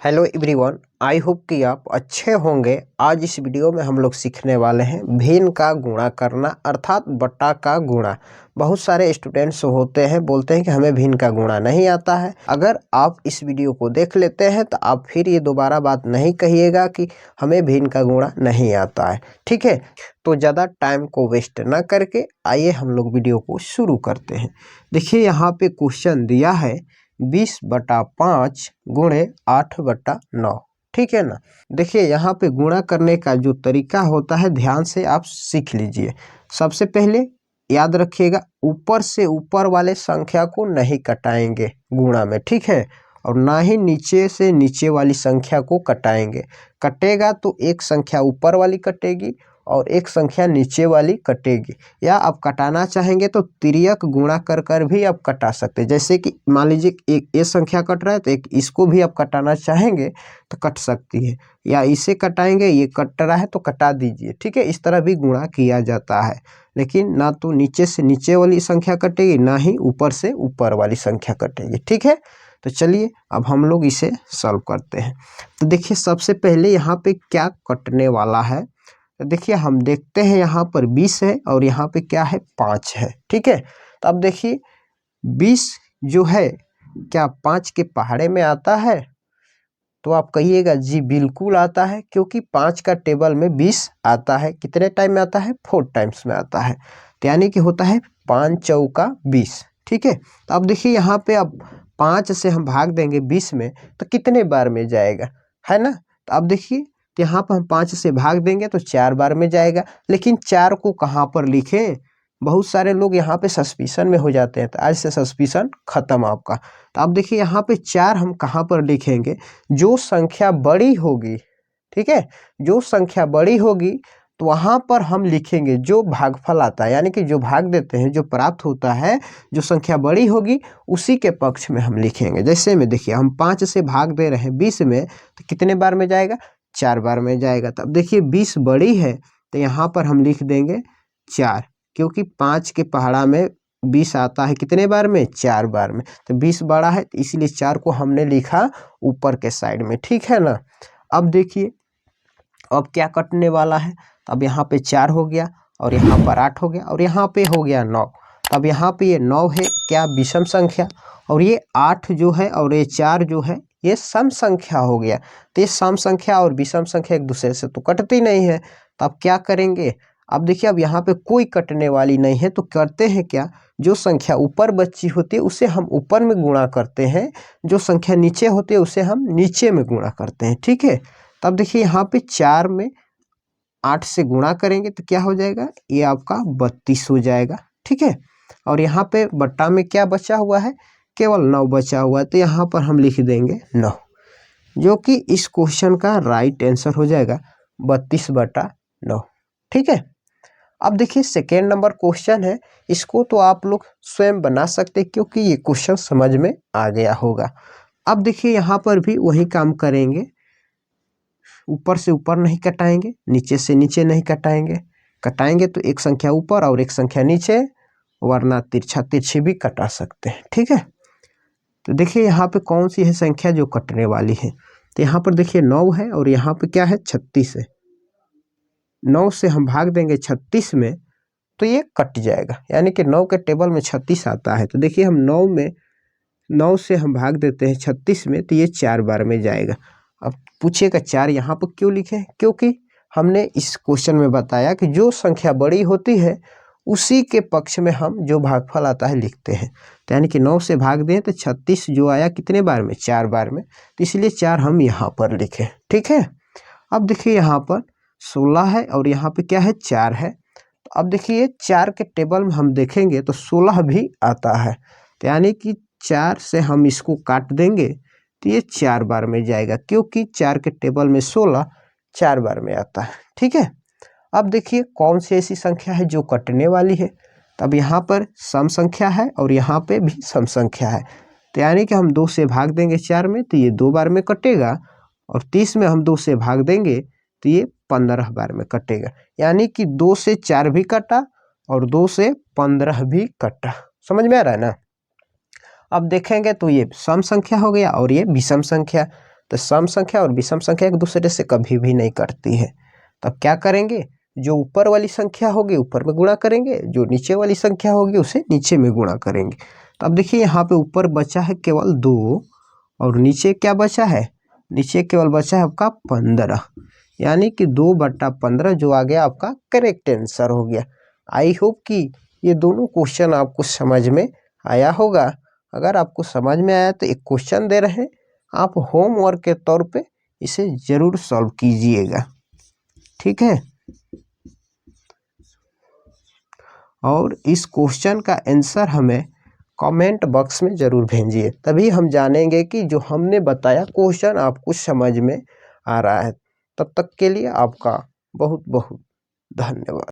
Hello everyone, I hope कि आप अच्छे होंगे। आज इस वीडियो में हम लोग सीखने वाले हैं भिन्न का गुणा करना अर्थात बटा का गुणा। बहुत सारे स्टूडेंट्स होते हैं बोलते हैं कि हमें भिन्न का गुणा नहीं आता है। अगर आप इस वीडियो को देख लेते हैं तो आप फिर ये दोबारा बात नहीं कहिएगा कि हमें भिन्न का गुणा नहीं आता है। ठीक है, तो ज़्यादा टाइम को वेस्ट ना करके आइए हम लोग वीडियो को शुरू करते हैं। देखिए यहाँ पे क्वेश्चन दिया है 20/5 गुणे 8/9। ठीक है ना। देखिए यहाँ पे गुणा करने का जो तरीका होता है ध्यान से आप सीख लीजिए। सबसे पहले याद रखिएगा, ऊपर से ऊपर वाले संख्या को नहीं कटाएंगे गुणा में, ठीक है, और ना ही नीचे से नीचे वाली संख्या को कटाएंगे। कटेगा तो एक संख्या ऊपर वाली कटेगी और एक संख्या नीचे वाली कटेगी। या आप कटाना चाहेंगे तो तिर्यक गुणा कर कर भी आप कटा सकते हैं। जैसे कि मान लीजिए एक ये संख्या कट रहा है तो एक इसको भी आप कटाना चाहेंगे तो कट सकती है, या इसे कटाएंगे, ये कट रहा है तो कटा दीजिए। ठीक है, इस तरह भी गुणा किया जाता है, लेकिन ना तो नीचे से नीचे वाली संख्या कटेगी ना ही ऊपर से ऊपर वाली संख्या कटेगी। ठीक है, तो चलिए अब हम लोग इसे सॉल्व करते हैं। तो देखिए सबसे पहले यहाँ पे क्या कटने वाला है। तो देखिए हम देखते हैं यहाँ पर 20 है और यहाँ पे क्या है 5 है। ठीक है, तो अब देखिए 20 जो है क्या 5 के पहाड़े में आता है? तो आप कहिएगा जी बिल्कुल आता है, क्योंकि 5 का टेबल में 20 आता है। कितने टाइम में आता है? 4 टाइम्स में आता है। तो यानी कि होता है 5 चौका 20। ठीक है, तो अब देखिए यहाँ पे अब 5 से हम भाग देंगे 20 में तो कितने बार में जाएगा, है ना। तो अब देखिए यहाँ पर हम 5 से भाग देंगे तो 4 बार में जाएगा। लेकिन 4 को कहाँ पर लिखें? बहुत सारे लोग यहाँ पे सस्पिशन में हो जाते हैं, तो आज से सस्पिशन खत्म आपका। तो अब देखिए यहाँ पे 4 हम कहाँ पर लिखेंगे? जो संख्या बड़ी होगी, ठीक है, जो संख्या बड़ी होगी तो वहाँ पर हम लिखेंगे जो भागफल आता है, यानी कि जो भाग देते हैं, जो प्राप्त होता है, जो संख्या बड़ी होगी उसी के पक्ष में हम लिखेंगे। जैसे में देखिए हम 5 से भाग दे रहे हैं 20 में तो कितने बार में जाएगा? 4 बार में जाएगा। तो अब देखिए 20 बड़ी है तो यहाँ पर हम लिख देंगे 4, क्योंकि 5 के पहाड़ा में 20 आता है कितने बार में? 4 बार में। तो 20 बड़ा है तो इसलिए 4 को हमने लिखा ऊपर के साइड में। ठीक है ना। अब देखिए अब क्या कटने वाला है। अब यहाँ पे 4 हो गया और यहाँ पर 8 हो गया और यहाँ पे हो गया 9। अब यहाँ पे ये 9 है क्या? विषम संख्या, और ये 8 जो है और ये 4 जो है ये सम संख्या हो गया। तो ये सम संख्या और विषम संख्या एक दूसरे से तो कटती नहीं है। तो अब क्या करेंगे? अब देखिए अब यहाँ पे कोई कटने वाली नहीं है तो करते हैं क्या? जो संख्या ऊपर बची होती है उसे हम ऊपर में गुणा करते हैं, जो संख्या नीचे होती है उसे हम नीचे में गुणा करते हैं। ठीक है, तब देखिए यहाँ पे 4 में 8 से गुणा करेंगे तो क्या हो जाएगा? ये आपका 32 हो जाएगा। ठीक है, और यहाँ पे बट्टा में क्या बचा हुआ है? केवल 9 बचा हुआ है। तो यहाँ पर हम लिख देंगे 9, जो कि इस क्वेश्चन का राइट आंसर हो जाएगा 32/9। ठीक है, अब देखिए सेकेंड नंबर क्वेश्चन है, इसको तो आप लोग स्वयं बना सकते क्योंकि ये क्वेश्चन समझ में आ गया होगा। अब देखिए यहाँ पर भी वही काम करेंगे, ऊपर से ऊपर नहीं कटाएंगे, नीचे से नीचे नहीं कटाएंगे। कटाएंगे तो एक संख्या ऊपर और एक संख्या नीचे, वरना तिरछा तिरछी भी कटा सकते हैं। ठीक है, तो देखिए यहाँ पे कौन सी है संख्या जो कटने वाली है। तो यहाँ पर देखिए 9 है और यहाँ पे क्या है? 36 है। 9 से हम भाग देंगे 36 में तो ये कट जाएगा, यानी कि 9 के टेबल में 36 आता है। तो देखिए हम 9 से हम भाग देते हैं 36 में तो ये 4 बार में जाएगा। अब पूछिएगा 4 यहाँ पर क्यों लिखे? क्योंकि हमने इस क्वेश्चन में बताया कि जो संख्या बड़ी होती है उसी के पक्ष में हम जो भागफल आता है लिखते हैं। तो यानी कि 9 से भाग दें तो 36 जो आया कितने बार में? 4 बार में। तो इसलिए 4 हम यहाँ पर लिखे। ठीक है, अब देखिए यहाँ पर 16 है और यहाँ पे क्या है? 4 है। तो अब देखिए 4 के टेबल में हम देखेंगे तो 16 भी आता है। तो यानी कि 4 से हम इसको काट देंगे तो ये 4 बार में जाएगा, क्योंकि 4 के टेबल में 16 4 बार में आता है। ठीक है, अब देखिए कौन सी ऐसी संख्या है जो कटने वाली है। तो अब यहाँ पर सम संख्या है और यहाँ पे भी सम संख्या है। तो यानी कि हम 2 से भाग देंगे 4 में तो ये 2 बार में कटेगा, और 30 में हम 2 से भाग देंगे तो ये 15 बार में कटेगा। यानी कि 2 से 4 भी कटा और 2 से 15 भी कटा। समझ में आ रहा है ना। अब देखेंगे तो ये सम संख्या हो गया और ये विषम संख्या। तो सम संख्या और विषम संख्या एक दूसरे से कभी भी नहीं कटती है। तब क्या करेंगे, जो ऊपर वाली संख्या होगी ऊपर में गुणा करेंगे, जो नीचे वाली संख्या होगी उसे नीचे में गुणा करेंगे। तो अब देखिए यहाँ पे ऊपर बचा है केवल 2 और नीचे क्या बचा है, नीचे केवल बचा है आपका 15, यानी कि 2/15 जो आ गया आपका करेक्ट आंसर हो गया। आई होप कि ये दोनों क्वेश्चन आपको समझ में आया होगा। अगर आपको समझ में आया तो एक क्वेश्चन दे रहे हैं, आप होमवर्क के तौर पे इसे ज़रूर सॉल्व कीजिएगा, ठीक है। और इस क्वेश्चन का आंसर हमें कमेंट बॉक्स में ज़रूर भेजिए, तभी हम जानेंगे कि जो हमने बताया क्वेश्चन आपको समझ में आ रहा है। तब तक के लिए आपका बहुत बहुत धन्यवाद।